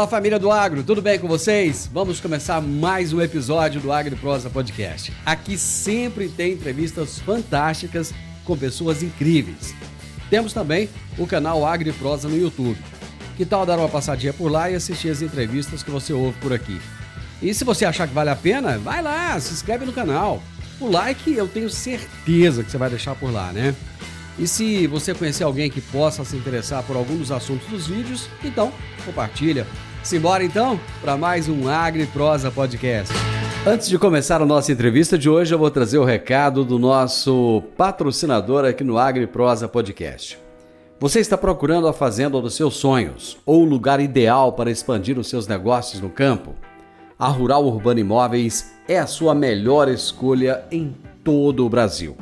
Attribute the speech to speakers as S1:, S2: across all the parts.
S1: Fala, família do Agro, tudo bem com vocês? Vamos começar mais um episódio do Agro e Prosa Podcast. Aqui sempre tem entrevistas fantásticas com pessoas incríveis. Temos também o canal Agro e Prosa no YouTube. Que tal dar uma passadinha por lá e assistir as entrevistas que você ouve por aqui? E se você achar que vale a pena, vai lá, se inscreve no canal. O like eu tenho certeza que você vai deixar por lá, né? E se você conhecer alguém que possa se interessar por algum dos assuntos dos vídeos, então compartilha. Simbora então para mais um Agro e Prosa Podcast. Antes de começar a nossa entrevista de hoje, eu vou trazer o recado do nosso patrocinador aqui no Agro e Prosa Podcast. Você está procurando a fazenda dos seus sonhos ou o lugar ideal para expandir os seus negócios no campo? A Rural Urbano Imóveis é a sua melhor escolha em todo o Brasil.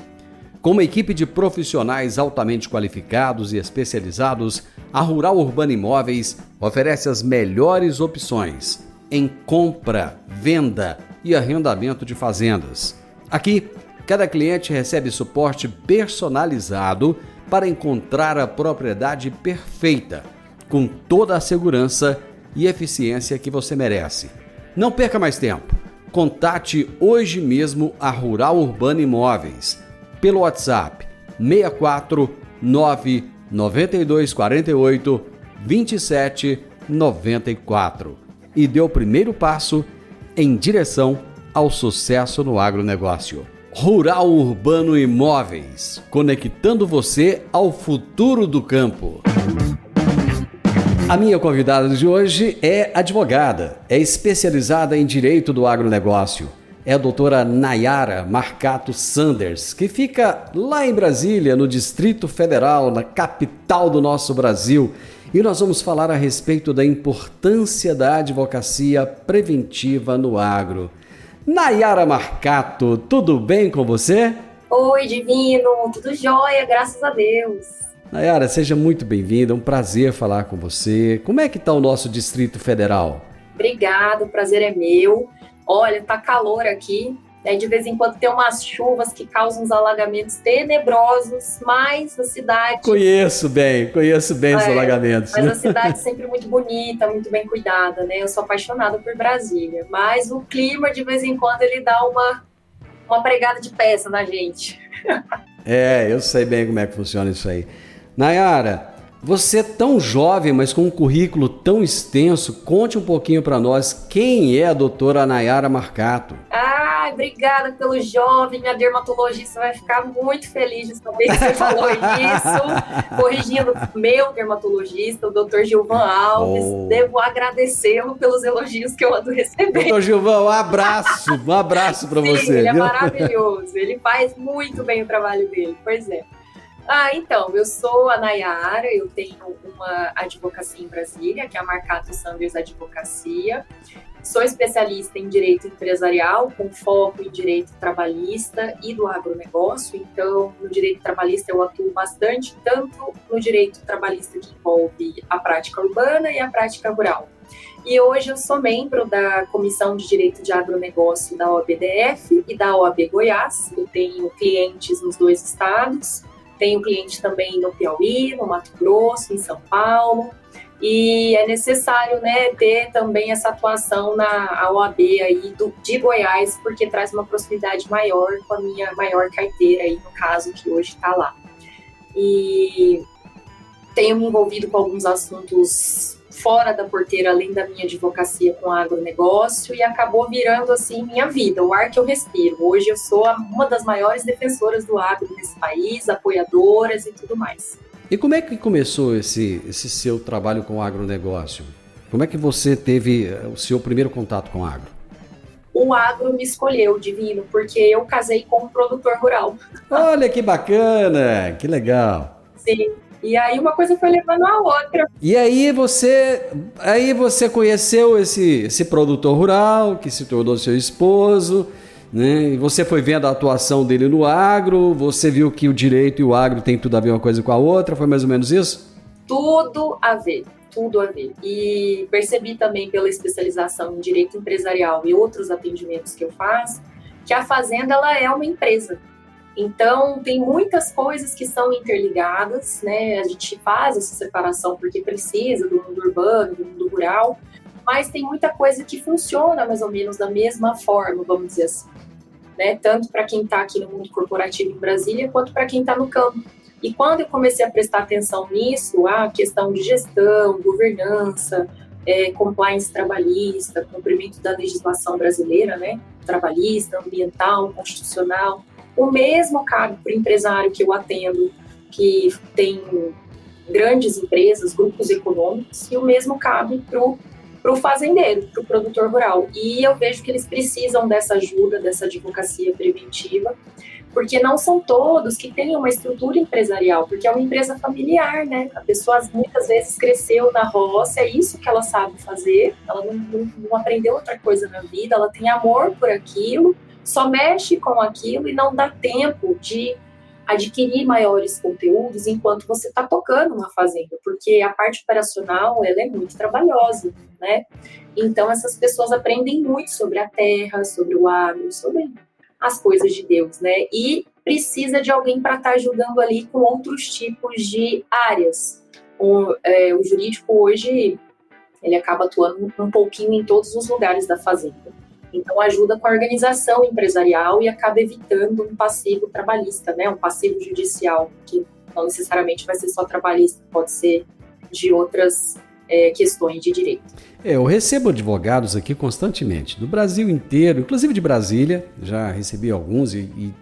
S1: Com uma equipe de profissionais altamente qualificados e especializados, a Rural Urbano Imóveis oferece as melhores opções em compra, venda e arrendamento de fazendas. Aqui, cada cliente recebe suporte personalizado para encontrar a propriedade perfeita, com toda a segurança e eficiência que você merece. Não perca mais tempo. Contate hoje mesmo a Rural Urbano Imóveis pelo WhatsApp 64 992 48 27 94 e dê o primeiro passo em direção ao sucesso no agronegócio. Rural Urbano Imóveis, conectando você ao futuro do campo. A minha convidada de hoje é advogada, é especializada em direito do agronegócio. É a doutora Nayara Marcato Sanders, que fica lá em Brasília, no Distrito Federal, na capital do nosso Brasil. E nós vamos falar a respeito da importância da advocacia preventiva no agro. Nayara Marcato, tudo bem com você?
S2: Oi, Divino, tudo jóia, graças a Deus.
S1: Nayara, seja muito bem-vinda, é um prazer falar com você. Como é que está o nosso Distrito Federal?
S2: Obrigada, o prazer é meu. Olha, tá calor aqui, de vez em quando tem umas chuvas que causam uns alagamentos tenebrosos, mas a cidade...
S1: Conheço bem os alagamentos.
S2: Mas a cidade sempre muito bonita, muito bem cuidada, né? Eu sou apaixonada por Brasília, mas o clima, de vez em quando, ele dá uma pregada de peça na gente.
S1: Eu sei bem como é que funciona isso aí. Nayara, você é tão jovem, mas com um currículo tão extenso, conte um pouquinho para nós quem é a doutora Nayara Marcato.
S2: Obrigada pelo jovem, minha dermatologista vai ficar muito feliz de saber que você falou isso. Corrigindo meu dermatologista, o Dr. Gilvan Alves, devo agradecê-lo pelos elogios que eu ando recebendo.
S1: Dr. Gilvan, um abraço para você.
S2: Ele é maravilhoso, ele faz muito bem o trabalho dele, pois é. Então, eu sou a Nayara, eu tenho uma advocacia em Brasília, que é a Marcato Sanders Advocacia. Sou especialista em direito empresarial, com foco em direito trabalhista e do agronegócio. Então, no direito trabalhista eu atuo bastante, tanto no direito trabalhista que envolve a prática urbana e a prática rural. E hoje eu sou membro da Comissão de Direito de Agronegócio da OAB-DF e da OAB Goiás. Eu tenho clientes nos dois estados. Tenho cliente também no Piauí, no Mato Grosso, em São Paulo, e é necessário, né, ter também essa atuação na OAB aí de Goiás, porque traz uma proximidade maior com a minha maior carteira aí, no caso, que hoje está lá. E tenho me envolvido com alguns assuntos fora da porteira, além da minha advocacia com agronegócio, e acabou virando, assim, minha vida, o ar que eu respiro. Hoje eu sou uma das maiores defensoras do agro nesse país, apoiadoras e tudo mais.
S1: E como é que começou esse seu trabalho com o agronegócio? Como é que você teve o seu primeiro contato com o agro?
S2: O agro me escolheu, Divino, porque eu casei com um produtor rural.
S1: Olha que bacana, que legal.
S2: Sim. E aí uma coisa foi levando a outra.
S1: E aí você conheceu esse produtor rural, que se tornou seu esposo, né? E você foi vendo a atuação dele no agro, você viu que o direito e o agro tem tudo a ver uma coisa com a outra, foi mais ou menos isso?
S2: Tudo a ver. E percebi também pela especialização em direito empresarial e outros atendimentos que eu faço, que a fazenda ela é uma empresa. Então, tem muitas coisas que são interligadas, né? A gente faz essa separação porque precisa do mundo urbano, do mundo rural, mas tem muita coisa que funciona mais ou menos da mesma forma, vamos dizer assim, né? Tanto para quem está aqui no mundo corporativo em Brasília, quanto para quem está no campo. E quando eu comecei a prestar atenção nisso, a questão de gestão, governança, compliance trabalhista, cumprimento da legislação brasileira, né? Trabalhista, ambiental, constitucional, o mesmo cabe para o empresário que eu atendo, que tem grandes empresas, grupos econômicos, e o mesmo cabe para o fazendeiro, para o produtor rural. E eu vejo que eles precisam dessa ajuda, dessa advocacia preventiva, porque não são todos que têm uma estrutura empresarial, porque é uma empresa familiar, né? A pessoa muitas vezes cresceu na roça, é isso que ela sabe fazer, ela não aprendeu outra coisa na vida, ela tem amor por aquilo, só mexe com aquilo e não dá tempo de adquirir maiores conteúdos enquanto você está tocando uma fazenda, porque a parte operacional, ela é muito trabalhosa, né? Então, essas pessoas aprendem muito sobre a terra, sobre o agro, sobre as coisas de Deus, né? E precisa de alguém para estar ajudando ali com outros tipos de áreas. O jurídico hoje, ele acaba atuando um pouquinho em todos os lugares da fazenda. Então, ajuda com a organização empresarial e acaba evitando um passivo trabalhista, né? Um passivo judicial, que não necessariamente vai ser só trabalhista, pode ser de outras questões de direito.
S1: Eu recebo advogados aqui constantemente, do Brasil inteiro, inclusive de Brasília, já recebi alguns e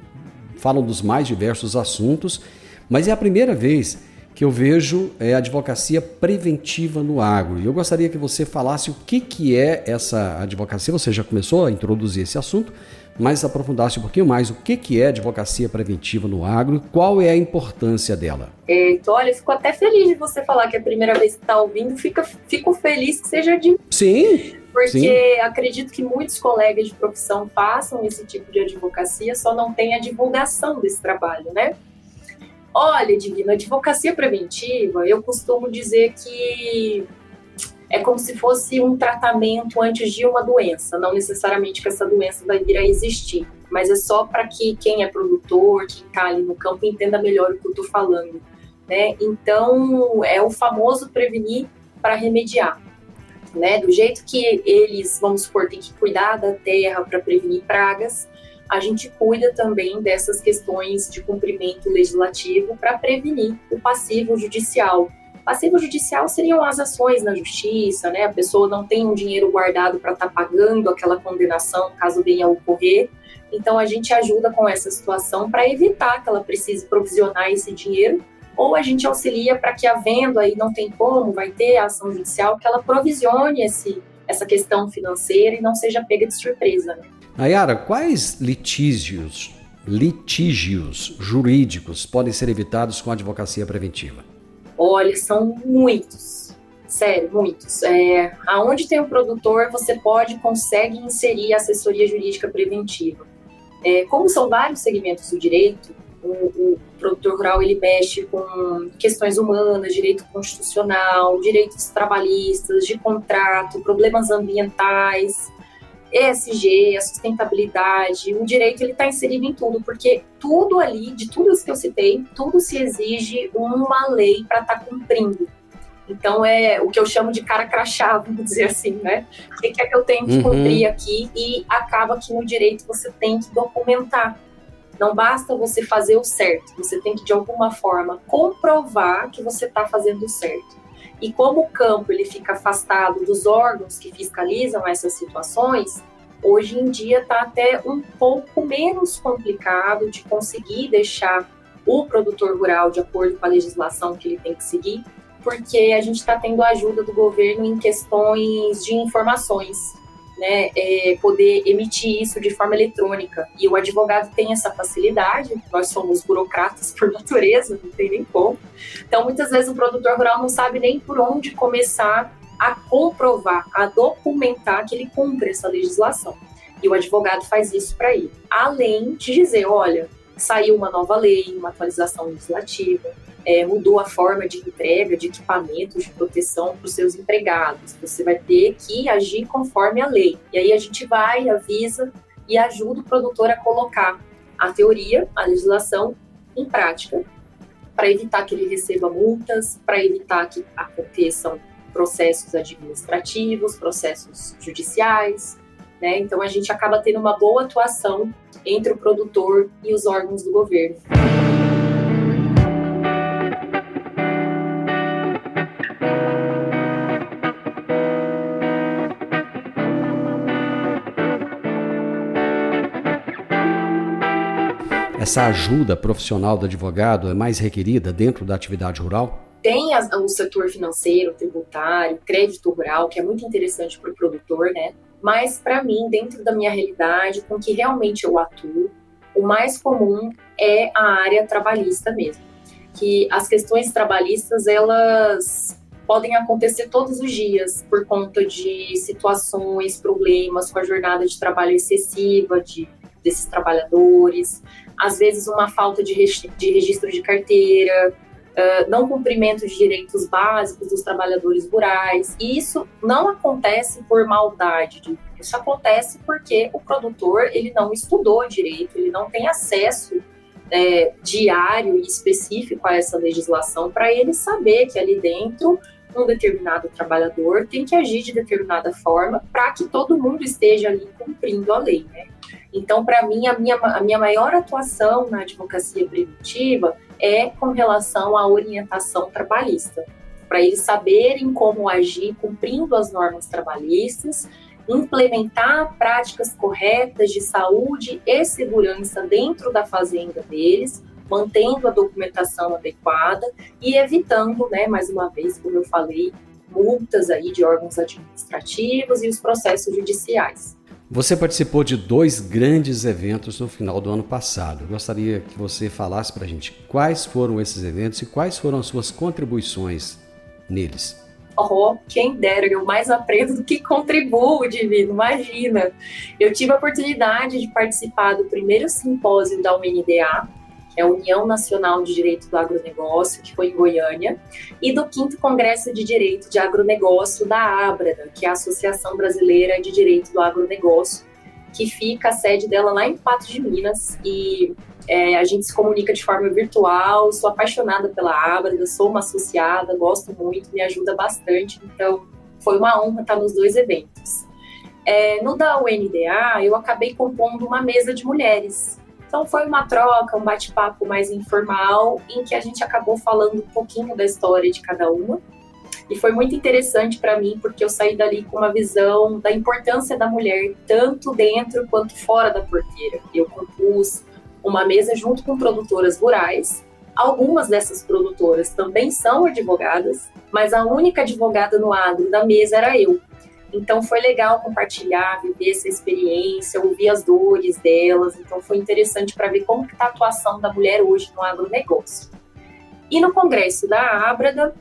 S1: falam dos mais diversos assuntos, mas é a primeira vez que eu vejo advocacia preventiva no agro. E eu gostaria que você falasse o que é essa advocacia. Você já começou a introduzir esse assunto, mas aprofundasse um pouquinho mais o que é advocacia preventiva no agro e qual é a importância dela.
S2: Então, olha, eu fico até feliz de você falar que é a primeira vez que está ouvindo. Fico feliz que seja de...
S1: Sim.
S2: Porque
S1: sim.
S2: Acredito que muitos colegas de profissão façam esse tipo de advocacia, só não tem a divulgação desse trabalho, né? Olha, Divino, a advocacia preventiva, eu costumo dizer que é como se fosse um tratamento antes de uma doença, não necessariamente que essa doença vai vir a existir, mas é só para que quem é produtor, quem está ali no campo, entenda melhor o que eu estou falando, né? Então, é o famoso prevenir para remediar, né? Do jeito que eles, vamos supor, têm que cuidar da terra para prevenir pragas, a gente cuida também dessas questões de cumprimento legislativo para prevenir o passivo judicial. Passivo judicial seriam as ações na justiça, né? A pessoa não tem um dinheiro guardado para estar pagando aquela condenação caso venha a ocorrer. Então, a gente ajuda com essa situação para evitar que ela precise provisionar esse dinheiro, ou a gente auxilia para que, havendo aí, não tem como, vai ter a ação judicial, que ela provisione essa questão financeira e não seja pega de surpresa, né?
S1: Nayara, quais litígios jurídicos podem ser evitados com a advocacia preventiva?
S2: Olha, são muitos, sério, muitos. Aonde tem um produtor, você consegue inserir a assessoria jurídica preventiva. Como são vários segmentos do direito, o produtor rural ele mexe com questões humanas, direito constitucional, direitos trabalhistas, de contrato, problemas ambientais, ESG, a sustentabilidade, o direito ele está inserido em tudo, porque tudo ali, de tudo isso que eu citei, tudo se exige uma lei para estar cumprindo. Então é o que eu chamo de cara crachá, vamos dizer assim, né? O que é que eu tenho que cumprir aqui? E acaba que no direito você tem que documentar. Não basta você fazer o certo, você tem que de alguma forma comprovar que você está fazendo o certo. E como o campo ele fica afastado dos órgãos que fiscalizam essas situações, hoje em dia está até um pouco menos complicado de conseguir deixar o produtor rural de acordo com a legislação que ele tem que seguir, porque a gente está tendo a ajuda do governo em questões de informações, né, poder emitir isso de forma eletrônica. E o advogado tem essa facilidade, nós somos burocratas por natureza, não tem nem como. Então, muitas vezes o produtor rural não sabe nem por onde começar a comprovar, a documentar que ele cumpre essa legislação. E o advogado faz isso para ele. Além de dizer, olha, saiu uma nova lei, uma atualização legislativa, mudou a forma de entrega de equipamentos de proteção para os seus empregados. Você vai ter que agir conforme a lei. E aí a gente vai, avisa e ajuda o produtor a colocar a teoria, a legislação, em prática, para evitar que ele receba multas, para evitar que aconteçam processos administrativos, processos judiciais, né? Então a gente acaba tendo uma boa atuação entre o produtor e os órgãos do governo.
S1: Essa ajuda profissional do advogado é mais requerida dentro da atividade rural?
S2: Tem o setor financeiro, tributário, crédito rural, que é muito interessante para o produtor, né? Mas, para mim, dentro da minha realidade, com que realmente eu atuo, o mais comum é a área trabalhista mesmo. Que as questões trabalhistas, elas podem acontecer todos os dias por conta de situações, problemas com a jornada de trabalho excessiva desses trabalhadores, às vezes uma falta de registro de carteira, não cumprimento de direitos básicos dos trabalhadores rurais. E isso não acontece por maldade, isso acontece porque o produtor ele não estudou direito, ele não tem acesso diário e específico a essa legislação para ele saber que ali dentro um determinado trabalhador tem que agir de determinada forma para que todo mundo esteja ali cumprindo a lei, né? Então, para mim, a minha maior atuação na advocacia preventiva é com relação à orientação trabalhista, para eles saberem como agir cumprindo as normas trabalhistas, implementar práticas corretas de saúde e segurança dentro da fazenda deles, mantendo a documentação adequada e evitando, né, mais uma vez, como eu falei, multas aí de órgãos administrativos e os processos judiciais.
S1: Você participou de 2 grandes eventos no final do ano passado. Eu gostaria que você falasse para a gente quais foram esses eventos e quais foram as suas contribuições neles.
S2: Quem dera, eu mais aprendo do que contribuo, Divino, imagina. Eu tive a oportunidade de participar do primeiro simpósio da UNDA, que é a União Nacional de Direito do Agronegócio, que foi em Goiânia, e do 5º Congresso de Direito de Agronegócio da ABRADA, que é a Associação Brasileira de Direito do Agronegócio, que fica a sede dela lá em Patos de Minas, e a gente se comunica de forma virtual. Sou apaixonada pela ABRADA, sou uma associada, gosto muito, me ajuda bastante, então foi uma honra estar nos 2 eventos. No da UNDA, eu acabei compondo uma mesa de mulheres. Então foi uma troca, um bate-papo mais informal, em que a gente acabou falando um pouquinho da história de cada uma. E foi muito interessante para mim, porque eu saí dali com uma visão da importância da mulher, tanto dentro quanto fora da porteira. Eu compus uma mesa junto com produtoras rurais. Algumas dessas produtoras também são advogadas, mas a única advogada no agro da mesa era eu. Então foi legal compartilhar, viver essa experiência, ouvir as dores delas. Então foi interessante para ver como está a atuação da mulher hoje no agronegócio. E no congresso da ABRADA,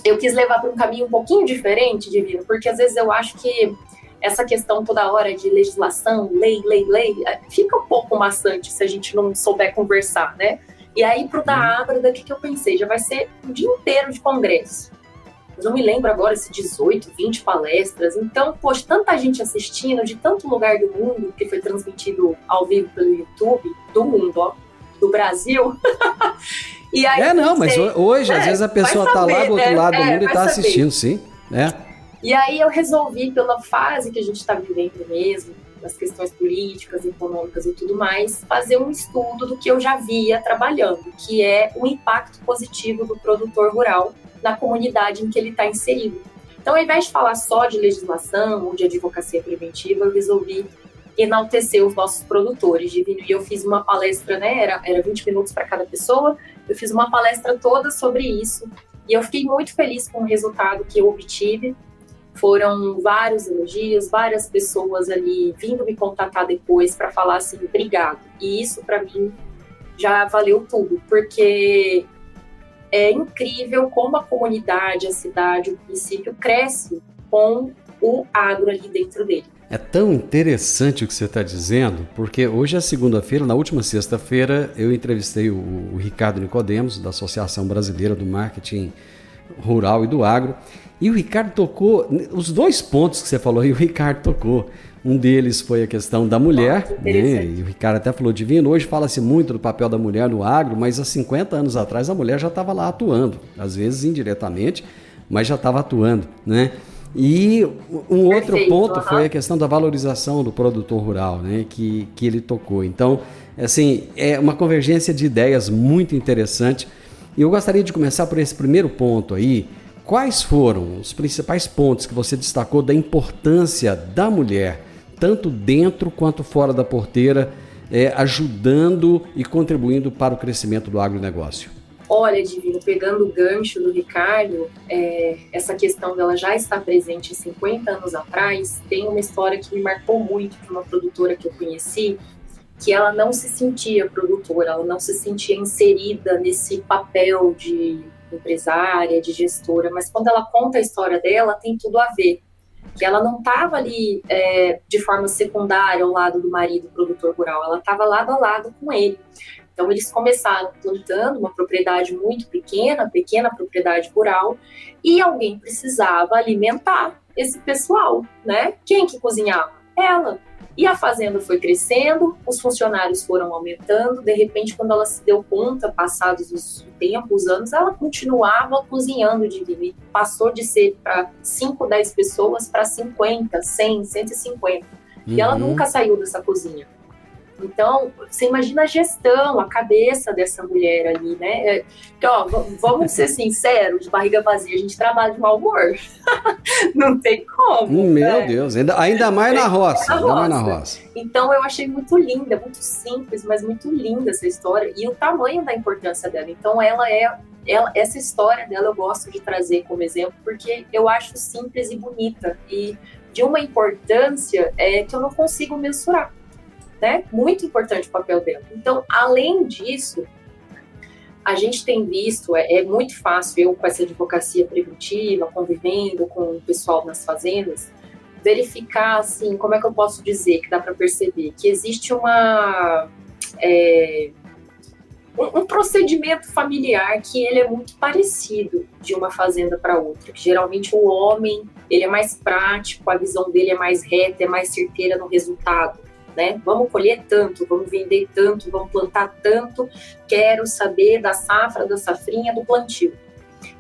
S2: eu quis levar para um caminho um pouquinho diferente, Divino, porque às vezes eu acho que essa questão toda hora de legislação, lei, fica um pouco maçante se a gente não souber conversar, né? E aí pro da ABRADA, o que eu pensei? Já vai ser um dia inteiro de congresso. Não me lembro agora se 18, 20 palestras. Então, poxa, tanta gente assistindo de tanto lugar do mundo, que foi transmitido ao vivo pelo YouTube, do mundo, ó, do Brasil. E aí,
S1: mas hoje, às vezes, a pessoa está lá do outro lado do mundo e está assistindo, sim.
S2: E aí eu resolvi, pela fase que a gente está vivendo mesmo, das questões políticas, econômicas e tudo mais, fazer um estudo do que eu já via trabalhando, que é o impacto positivo do produtor rural na comunidade em que ele está inserido. Então, ao invés de falar só de legislação ou de advocacia preventiva, eu resolvi enaltecer os nossos produtores. E eu fiz uma palestra, né, era 20 minutos para cada pessoa, eu fiz uma palestra toda sobre isso, e eu fiquei muito feliz com o resultado que eu obtive. Foram vários elogios, várias pessoas ali vindo me contatar depois para falar assim, obrigado. E isso, para mim, já valeu tudo, porque é incrível como a comunidade, a cidade, o município cresce com o agro ali dentro dele.
S1: É tão interessante o que você está dizendo, porque hoje é segunda-feira, na última sexta-feira, eu entrevistei o Ricardo Nicodemos, da Associação Brasileira do Marketing Rural e do Agro, e o Ricardo tocou, os 2 pontos que você falou aí, o Ricardo tocou. Um deles foi a questão da mulher, né? E o Ricardo até falou, Divino, hoje fala-se muito do papel da mulher no agro, mas há 50 anos atrás a mulher já estava lá atuando, às vezes indiretamente, mas já estava atuando, né? E um outro ponto foi a questão da valorização do produtor rural, né, que ele tocou. Então, assim, é uma convergência de ideias muito interessante. E eu gostaria de começar por esse primeiro ponto aí. Quais foram os principais pontos que você destacou da importância da mulher, tanto dentro quanto fora da porteira, ajudando e contribuindo para o crescimento do agronegócio?
S2: Olha, Divino, pegando o gancho do Ricardo, essa questão dela já estar presente há 50 anos atrás, tem uma história que me marcou muito de uma produtora que eu conheci, que ela não se sentia produtora, ela não se sentia inserida nesse papel de empresária, de gestora, mas quando ela conta a história dela, tem tudo a ver. Que ela não estava ali de forma secundária ao lado do marido produtor rural, ela estava lado a lado com ele. Então, eles começaram plantando uma propriedade muito pequena propriedade rural, e alguém precisava alimentar esse pessoal, né? Quem que cozinhava? Ela. E a fazenda foi crescendo, os funcionários foram aumentando, de repente, quando ela se deu conta, passados os tempos, os anos, ela continuava cozinhando Divino, e passou de ser para 5, 10 pessoas para 50, 100, 150. E ela nunca saiu dessa cozinha. Então, você imagina a gestão, a cabeça dessa mulher ali, né? Então, vamos ser sinceros, de barriga vazia, a gente trabalha de mau humor. Não tem como.
S1: Meu Deus, ainda mais na roça. Ainda mais na roça.
S2: Então, eu achei muito linda, muito simples, mas muito linda essa história e o tamanho da importância dela. Então, essa história dela eu gosto de trazer como exemplo, porque eu acho simples e bonita e de uma importância que eu não consigo mensurar. Né? Muito importante o papel dela. Então, além disso, a gente tem visto, é muito fácil eu com essa advocacia preventiva, convivendo com o pessoal nas fazendas, verificar, assim, como é que eu posso dizer, que dá para perceber, que existe um procedimento familiar que ele é muito parecido de uma fazenda para outra, que geralmente o homem, ele é mais prático, a visão dele é mais reta, é mais certeira no resultado. Né? Vamos colher tanto, vamos vender tanto, vamos plantar tanto, quero saber da safra, da safrinha, do plantio.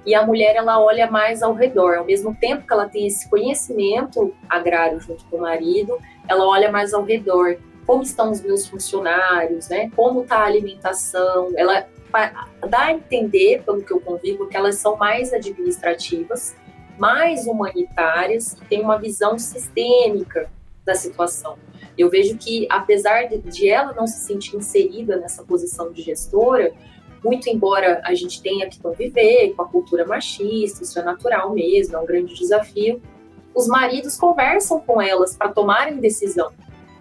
S2: E a mulher, ela olha mais ao redor, ao mesmo tempo que ela tem esse conhecimento agrário junto com o marido, ela olha mais ao redor, como estão os meus funcionários, né? Como está a alimentação, ela dá a entender, pelo que eu convivo, que elas são mais administrativas, mais humanitárias, e tem uma visão sistêmica da situação. Eu vejo que, apesar de ela não se sentir inserida nessa posição de gestora, muito embora a gente tenha que conviver com a cultura machista, isso é natural mesmo, é um grande desafio, os maridos conversam com elas para tomarem decisão.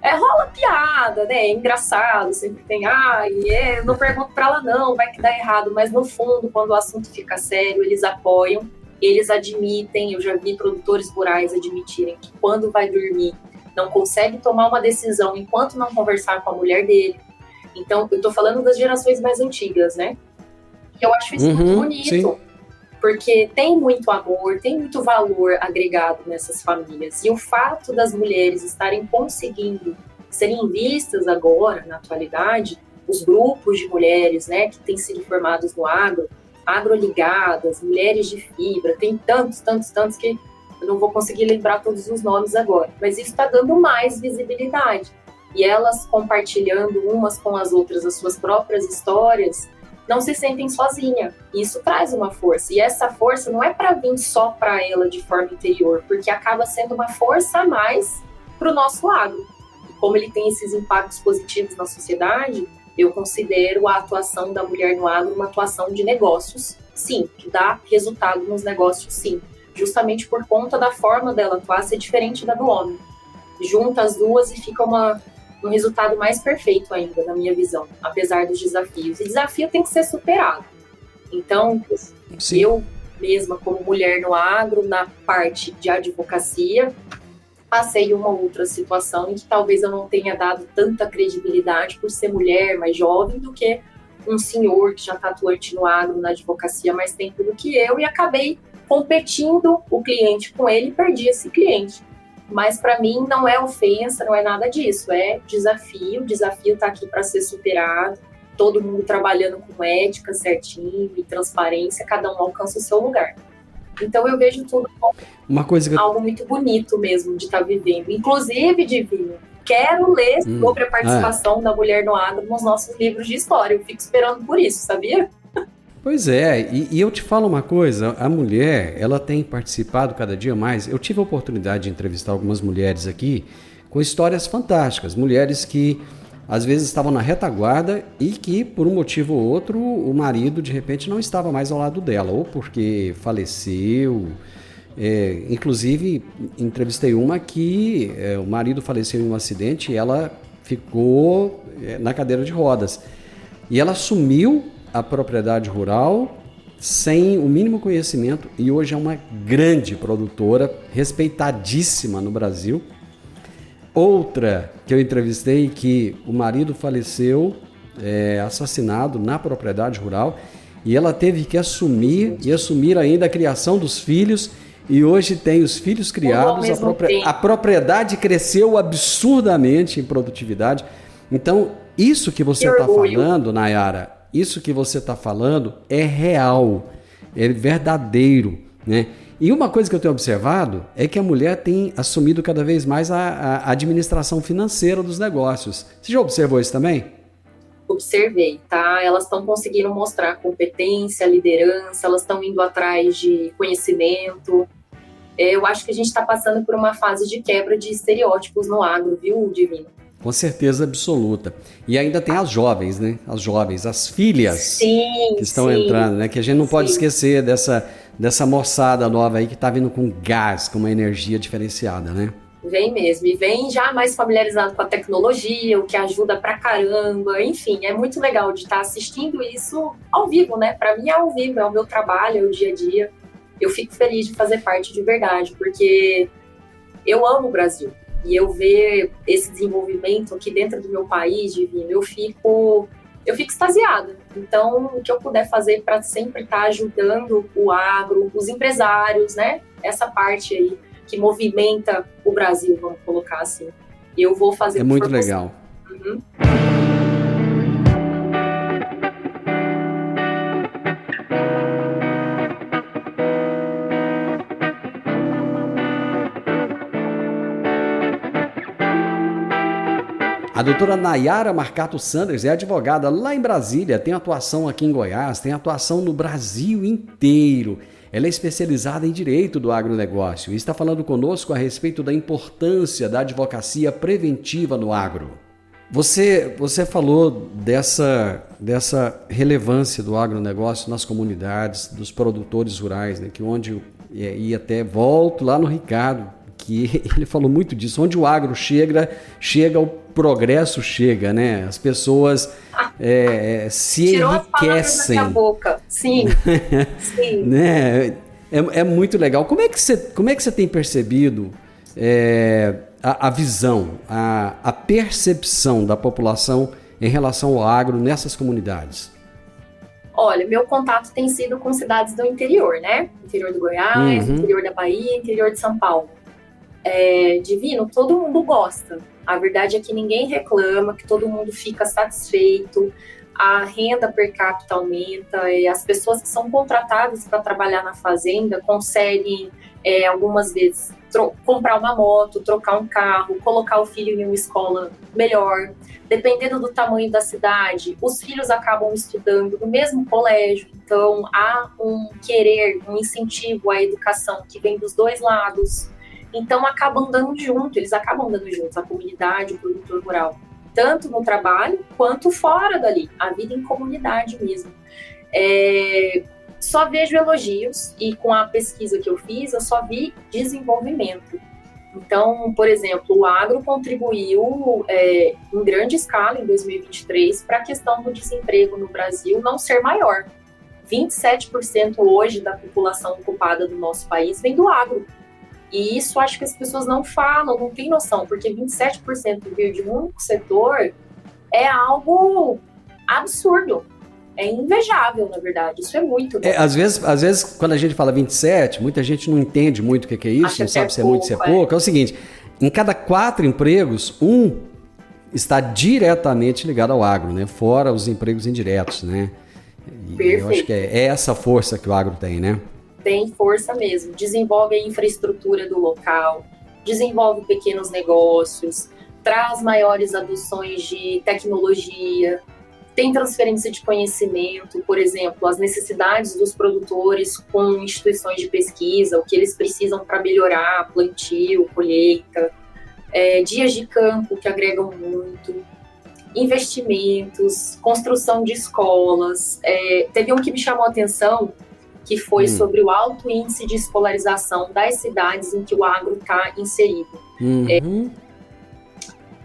S2: Rola piada, né? É engraçado, sempre tem, eu não pergunto para ela não, vai que dá errado, mas no fundo, quando o assunto fica sério, eles apoiam, eles admitem, eu já vi produtores rurais admitirem que quando vai dormir, não consegue tomar uma decisão enquanto não conversar com a mulher dele. Então, eu estou falando das gerações mais antigas, né? E eu acho isso muito bonito, sim. Porque tem muito amor, tem muito valor agregado nessas famílias. E o fato das mulheres estarem conseguindo serem vistas agora, na atualidade, os grupos de mulheres, né, que têm sido formados no agroligadas, mulheres de fibra, tem tantos que eu não vou conseguir lembrar todos os nomes agora, mas isso está dando mais visibilidade. E elas compartilhando umas com as outras as suas próprias histórias, não se sentem sozinhas. Isso traz uma força. E essa força não é para vir só para ela de forma interior, porque acaba sendo uma força a mais para o nosso agro. E como ele tem esses impactos positivos na sociedade, eu considero a atuação da mulher no agro uma atuação de negócios, sim, que dá resultado nos negócios, sim. Justamente por conta da forma dela atuar ser diferente da do homem. Junta as duas e fica um resultado mais perfeito ainda, na minha visão, apesar dos desafios. E desafio tem que ser superado. Então, sim, eu mesma, como mulher no agro, na parte de advocacia, passei uma outra situação em que talvez eu não tenha dado tanta credibilidade por ser mulher, mais jovem, do que um senhor que já está atuante no agro, na advocacia há mais tempo do que eu, e acabei competindo o cliente com ele e perdi esse cliente. Mas para mim não é ofensa, não é nada disso, é desafio. O desafio está aqui para ser superado, todo mundo trabalhando com ética certinho e transparência, cada um alcança o seu lugar. Então eu vejo tudo como
S1: uma coisa que
S2: algo muito bonito mesmo de estar vivendo. Inclusive, Divino, quero ler sobre a participação da mulher no agro nos nossos livros de história. Eu fico esperando por isso, sabia?
S1: Pois é, e eu te falo uma coisa, a mulher, ela tem participado cada dia mais. Eu tive a oportunidade de entrevistar algumas mulheres aqui com histórias fantásticas, mulheres que às vezes estavam na retaguarda e que, por um motivo ou outro, o marido de repente não estava mais ao lado dela, ou porque faleceu. Inclusive, entrevistei uma que o marido faleceu em um acidente e ela ficou na cadeira de rodas. E ela assumiu a propriedade rural sem o mínimo conhecimento e hoje é uma grande produtora, respeitadíssima no Brasil. Outra que eu entrevistei, que o marido faleceu, assassinado na propriedade rural, e ela teve que assumir ainda a criação dos filhos, e hoje tem os filhos criados, a propriedade cresceu absurdamente em produtividade. Então, isso que você está falando, Nayara, isso que você está falando é real, é verdadeiro, né? E uma coisa que eu tenho observado é que a mulher tem assumido cada vez mais a administração financeira dos negócios. Você já observou isso também?
S2: Observei, tá? Elas estão conseguindo mostrar competência, liderança, elas estão indo atrás de conhecimento. Eu acho que a gente está passando por uma fase de quebra de estereótipos no agro, viu, Divino?
S1: Com certeza absoluta. E ainda tem as jovens, né? As jovens, as filhas que estão entrando, né? Que a gente não pode esquecer dessa moçada nova aí que está vindo com gás, com uma energia diferenciada, né?
S2: Vem mesmo, e vem já mais familiarizado com a tecnologia, o que ajuda pra caramba, enfim, é muito legal de estar assistindo isso ao vivo, né? Pra mim é ao vivo, é o meu trabalho, é o dia a dia. Eu fico feliz de fazer parte de verdade, porque eu amo o Brasil. E eu ver esse desenvolvimento aqui dentro do meu país, Divino, eu fico extasiada. Então, o que eu puder fazer para sempre estar ajudando o agro, os empresários, né? Essa parte aí que movimenta o Brasil, vamos colocar assim. Eu vou fazer.
S1: É muito legal.
S2: Uhum.
S1: A doutora Nayara Marcato Sanders é advogada lá em Brasília, tem atuação aqui em Goiás, tem atuação no Brasil inteiro. Ela é especializada em direito do agronegócio e está falando conosco a respeito da importância da advocacia preventiva no agro. Você falou dessa relevância do agronegócio nas comunidades, dos produtores rurais, né, que onde e até volto lá no Ricardo, que ele falou muito disso, onde o agro chega o progresso chega, né? As pessoas se
S2: Tirou
S1: enriquecem.
S2: As palavras da minha boca. Sim, sim.
S1: Né? É muito legal. Como é que você tem percebido a visão, a percepção da população em relação ao agro nessas comunidades?
S2: Olha, meu contato tem sido com cidades do interior, né? Interior do Goiás, interior da Bahia, interior de São Paulo. Divino, todo mundo gosta. A verdade é que ninguém reclama, que todo mundo fica satisfeito, a renda per capita aumenta, e as pessoas que são contratadas para trabalhar na fazenda conseguem, algumas vezes, comprar uma moto, trocar um carro, colocar o filho em uma escola melhor. Dependendo do tamanho da cidade, os filhos acabam estudando no mesmo colégio, então há um querer, um incentivo à educação que vem dos dois lados. Então, eles acabam andando juntos, a comunidade, o produtor rural, tanto no trabalho quanto fora dali, a vida em comunidade mesmo. Só vejo elogios e com a pesquisa que eu fiz, eu só vi desenvolvimento. Então, por exemplo, o agro contribuiu em grande escala em 2023 para a questão do desemprego no Brasil não ser maior. 27% hoje da população ocupada do nosso país vem do agro. E isso acho que as pessoas não falam, não têm noção, porque 27% vir de um único setor é algo absurdo. É invejável, na verdade. Isso é muito bom.
S1: Às vezes, quando a gente fala 27, muita gente não entende muito o que é isso, não sabe se é muito, se é pouco. É o seguinte, em cada 4 empregos, 1 está diretamente ligado ao agro, né? Fora os empregos indiretos, né? E eu acho que é essa força que o agro tem, né?
S2: tem força mesmo. Desenvolve a infraestrutura do local, desenvolve pequenos negócios, traz maiores adoções de tecnologia, tem transferência de conhecimento, por exemplo, as necessidades dos produtores com instituições de pesquisa, o que eles precisam para melhorar plantio, colheita, dias de campo que agregam muito, investimentos, construção de escolas. Teve um que me chamou a atenção, que foi sobre o alto índice de escolarização das cidades em que o agro está inserido.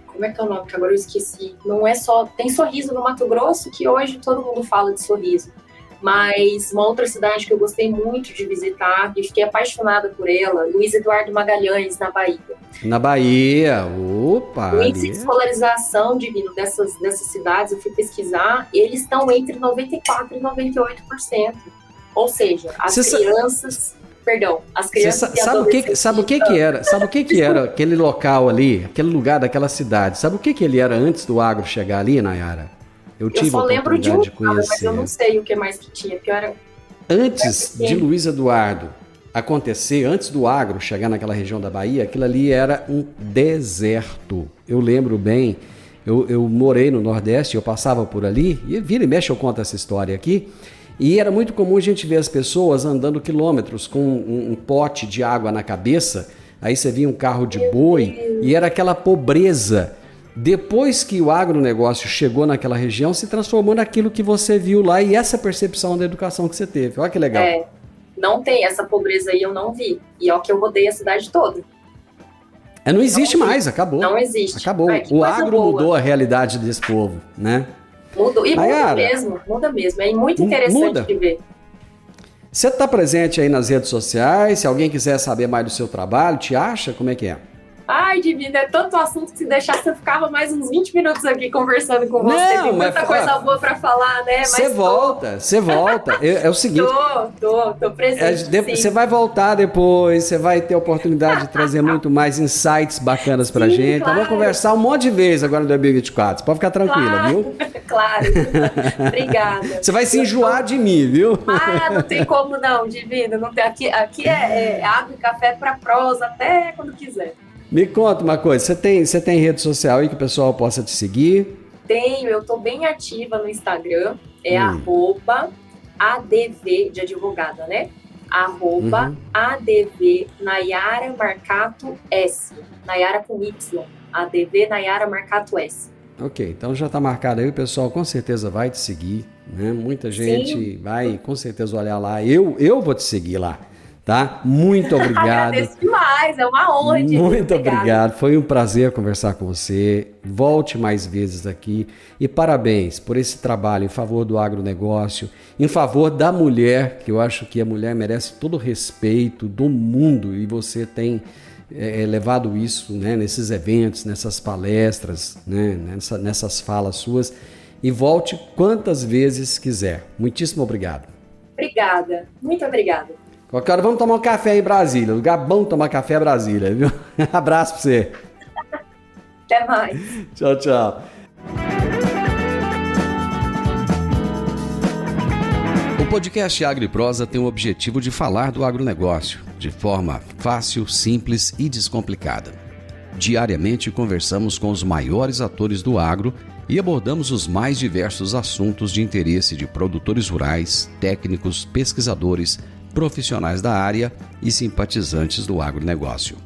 S2: Como é que é o nome? Que agora eu esqueci. Não é só... Tem Sorriso no Mato Grosso, que hoje todo mundo fala de Sorriso. Mas uma outra cidade que eu gostei muito de visitar, e fiquei apaixonada por ela, Luiz Eduardo Magalhães, na Bahia.
S1: Na Bahia, opa!
S2: O índice de escolarização, Divino, dessas cidades, eu fui pesquisar, eles estão entre 94% e 98%. Ou seja, as crianças... Perdão, as crianças e adolescentes...
S1: Sabe o que era aquele local ali, aquele lugar daquela cidade? Sabe o que ele era antes do agro chegar ali, Nayara? Eu tive a oportunidade de conhecer.
S2: Mas eu não sei o que mais que tinha, porque era...
S1: Antes de Luiz Eduardo acontecer, antes do agro chegar naquela região da Bahia, aquilo ali era um deserto. Eu lembro bem, eu morei no Nordeste, eu passava por ali, e vira e mexe eu conto essa história aqui, e era muito comum a gente ver as pessoas andando quilômetros com um pote de água na cabeça, aí você via um carro de boi, e era aquela pobreza. Depois que o agronegócio chegou naquela região, se transformou naquilo que você viu lá, e essa percepção da educação que você teve. Olha que legal.
S2: Não tem essa pobreza aí, eu não vi. E é o que eu rodei a cidade toda.
S1: Não existe mais, acabou.
S2: Não existe.
S1: Acabou. O agro mudou a realidade desse povo, né?
S2: Mudou. E muda mesmo. É muito interessante de ver.
S1: Você está presente aí nas redes sociais? Se alguém quiser saber mais do seu trabalho, te acha? Como é que é?
S2: Ai, Divino, é tanto assunto que se deixasse eu ficava mais uns 20 minutos aqui conversando com você. Tem muita coisa boa pra falar, né?
S1: Você volta. É o seguinte...
S2: Tô presente,
S1: Você vai voltar depois, você vai ter a oportunidade de trazer muito mais insights bacanas pra gente. Claro. Vamos conversar um monte de vezes agora no 2024. Você pode ficar tranquila, viu?
S2: Claro. Obrigada.
S1: Você vai se enjoar de mim, viu?
S2: Não tem como não, Divino. Não tem, aqui é água e café pra prosa até quando quiser.
S1: Me conta uma coisa, você tem rede social aí que o pessoal possa te seguir?
S2: Tenho, eu tô bem ativa no Instagram, @adv de advogada, né? @adv Nayara Marcato S, Nayara com Y, adv Nayara Marcato S.
S1: Ok, então já tá marcado aí, o pessoal com certeza vai te seguir, né? Muita gente vai com certeza olhar lá, eu vou te seguir lá. Tá? Muito obrigado.
S2: Agradeço demais, é uma honra.
S1: Muito obrigado, foi um prazer conversar com você. Volte mais vezes aqui e parabéns por esse trabalho em favor do agronegócio, em favor da mulher, que eu acho que a mulher merece todo o respeito do mundo e você tem levado isso, né, nesses eventos, nessas palestras, né, nessas falas suas, e volte quantas vezes quiser. Muitíssimo obrigado.
S2: Obrigada, muito obrigada.
S1: Qualquer hora vamos tomar um café em Brasília. Lugar bom de tomar café é Brasília, viu? Abraço pra você.
S2: Até mais.
S1: Tchau, tchau. O podcast Agro e Prosa tem o objetivo de falar do agronegócio de forma fácil, simples e descomplicada. Diariamente conversamos com os maiores atores do agro e abordamos os mais diversos assuntos de interesse de produtores rurais, técnicos, pesquisadores, profissionais da área e simpatizantes do agronegócio.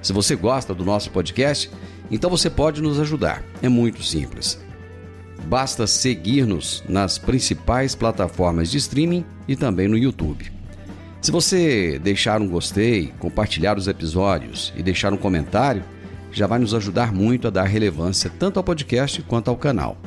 S1: Se você gosta do nosso podcast, então você pode nos ajudar. É muito simples. Basta seguir-nos nas principais plataformas de streaming e também no YouTube. Se você deixar um gostei, compartilhar os episódios e deixar um comentário, já vai nos ajudar muito a dar relevância tanto ao podcast quanto ao canal.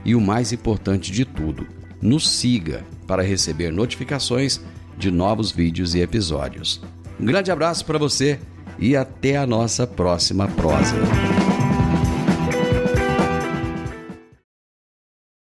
S1: E o mais importante de tudo, nos siga para receber notificações de novos vídeos e episódios. Um grande abraço para você e até a nossa próxima prosa.